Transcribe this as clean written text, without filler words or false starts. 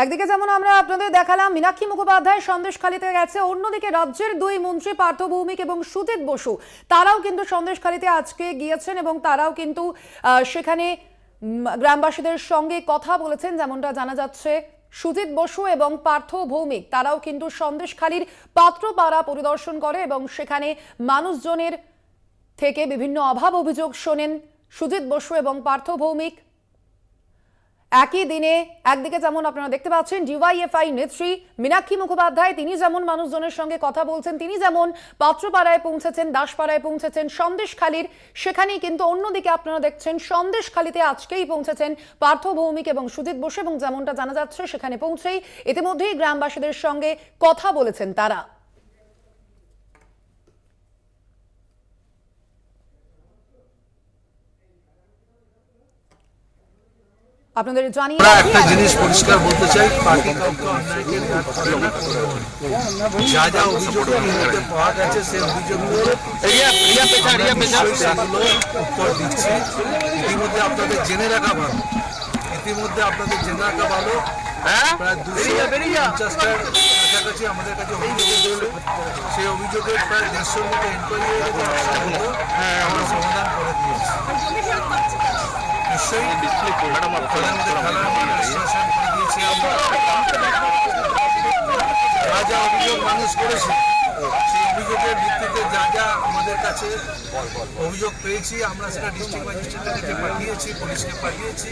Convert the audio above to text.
একদিকে যেমন আমরা আপনাদের দেখালাম মীনাক্ষী মুখোপাধ্যায় সন্দেশখালীতে গেছে, অন্যদিকে রাজ্যের দুই মন্ত্রী পার্থ ভৌমিক এবং সুজিত বসু তারাও কিন্তু সন্দেশখালীতে আজকে গিয়েছেন এবং তারাও কিন্তু সেখানে গ্রামবাসীদের সঙ্গে কথা বলেছেন। যেমনটা জানা যাচ্ছে, সুজিত বসু এবং পার্থ ভৌমিক তারাও কিন্তু সন্দেশখালীর পাত্রপাড়া পরিদর্শন করে এবং সেখানে মানুষজনের থেকে বিভিন্ন অভাব অভিযোগ শোনেন সুজিত বসু এবং পার্থ ভৌমিক। একই দিনে একদিকে যেমন আপনারা দেখতে পাচ্ছেন ডিওয়াইএফআই নেত্রী মীনাক্ষী মুখোপাধ্যায় তিনি যেমন মানুষজনের সঙ্গে কথা বলছেন, তিনি যেমন পাত্রপাড়ায় পৌঁছেছেন, দাসপাড়ায় পৌঁছেছেন সন্দেশখালীর, সেখানেই কিন্তু অন্যদিকে আপনারা দেখছেন সন্দেশখালীতে আজকেই পৌঁছেছেন পার্থ ভৌমিক এবং সুজিত বসু এবং যেমনটা জানা যাচ্ছে সেখানে পৌঁছেই ইতিমধ্যেই গ্রামবাসীদের সঙ্গে কথা বলেছেন তারা। আপনাদের জানিয়ে একটা জিনিস পরিষ্কার বলতে চাই, পার্টি কাউকে অন্যায়কে যা যা অভিযোগ পাওয়া গেছে সেই অভিযোগগুলো উত্তর দিচ্ছি। ইতিমধ্যে আপনাদের জেনে রাখা ভালো প্রায় 250টার কাছাকাছি আমাদের কাছে অভিযোগ এসেছিল। সেই অভিযোগের প্রায় 150-র মতো এনকোয়ারি হয়ে গেছে, আমরা সমাধান করে দিয়েছি। নিশ্চয়ই যা যা অভিযোগ মানুষ করেছে সেই অভিযোগের ভিত্তিতে যা যা আমাদের কাছে অভিযোগ পেয়েছি আমরা সেটা ডিস্ট্রিক্ট ম্যাজিস্ট্রেটের কাছে পাঠিয়েছি, পুলিশকে পাঠিয়েছি।